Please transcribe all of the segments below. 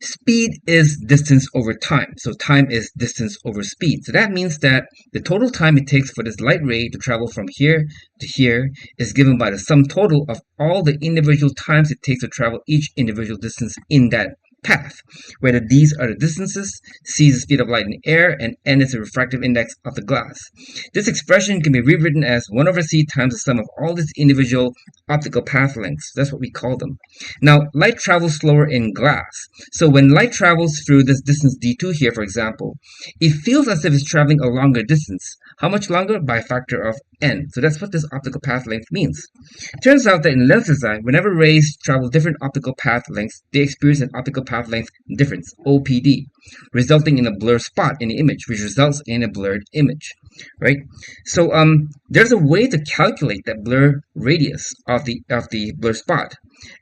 Speed is distance over time. So time is distance over speed. So that means that the total time it takes for this light ray to travel from here to here is given by the sum total of all the individual times it takes to travel each individual distance in that path, whether these are the distances, c is the speed of light in the air, and n is the refractive index of the glass. This expression can be rewritten as 1 over c times the sum of all these individual optical path lengths. That's what we call them. Now, light travels slower in glass. So when light travels through this distance d2 here, for example, it feels as if it's traveling a longer distance. How much longer? By a factor of n. So that's what this optical path length means. Turns out that in lens design, whenever rays travel different optical path lengths, they experience an optical path length difference, OPD, resulting in a blur spot in the image, which results in a blurred image, right? So there's a way to calculate that blur radius of the blur spot.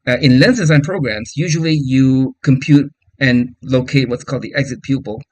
In lens design programs, usually you compute and locate what's called the exit pupil,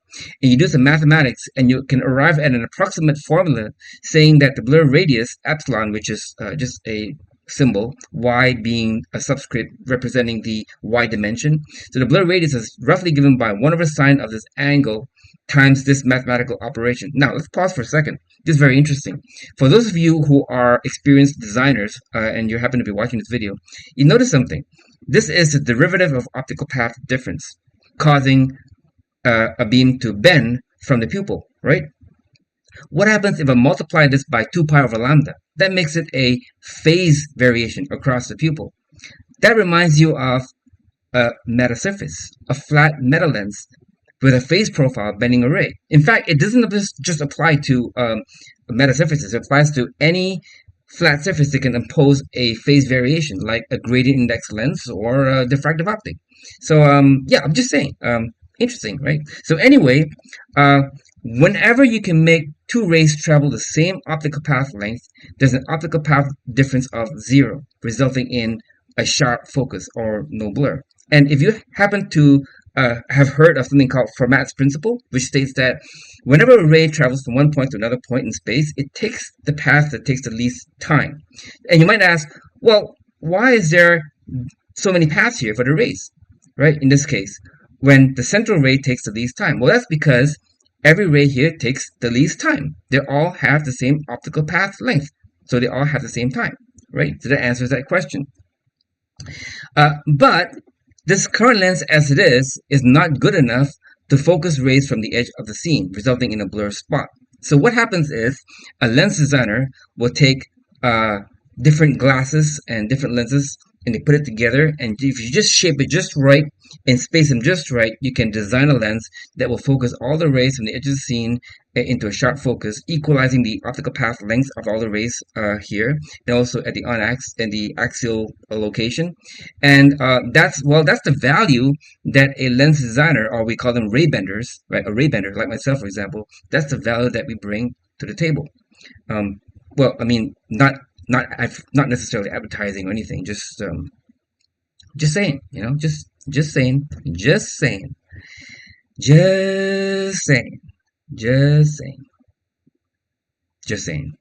and you do some mathematics, and you can arrive at an approximate formula saying that the blur radius, epsilon, which is just a symbol, y being a subscript representing the y dimension. So the blur radius is roughly given by 1 over sine of this angle times this mathematical operation. Now, let's pause for a second. This is very interesting. For those of you who are experienced designers and you happen to be watching this video, you notice something. This is the derivative of optical path difference, causing a beam to bend from the pupil, right? What happens if I multiply this by 2 pi over lambda? That makes it a phase variation across the pupil. That reminds you of a metasurface, a flat meta lens with a phase profile bending a ray. In fact, it doesn't just apply to metasurfaces. It applies to any flat surface that can impose a phase variation, like a gradient index lens or a diffractive optic. So yeah, I'm just saying. Interesting, right? So anyway, whenever you can make two rays travel the same optical path length, there's an optical path difference of 0, resulting in a sharp focus or no blur. And if you happen to have heard of something called Fermat's principle, which states that whenever a ray travels from one point to another point in space, it takes the path that takes the least time. And you might ask, well, why is there so many paths here for the rays, right? In this case, when the central ray takes the least time. Well, that's because every ray here takes the least time. They all have the same optical path length, so they all have the same time, right? So that answers that question. But this current lens as it is not good enough to focus rays from the edge of the scene, resulting in a blur spot. So what happens is a lens designer will take different glasses and different lenses and they put it together, and if you just shape it just right and space them just right, you can design a lens that will focus all the rays from the edge of the scene into a sharp focus, equalizing the optical path lengths of all the rays here, and also at the on-axis and the axial location. And that's the value that a lens designer, or we call them ray benders, right? A ray bender, like myself, for example, that's the value that we bring to the table. Well, I mean, not necessarily advertising or anything, just saying, you know, just saying, just saying, just saying, just saying, just saying.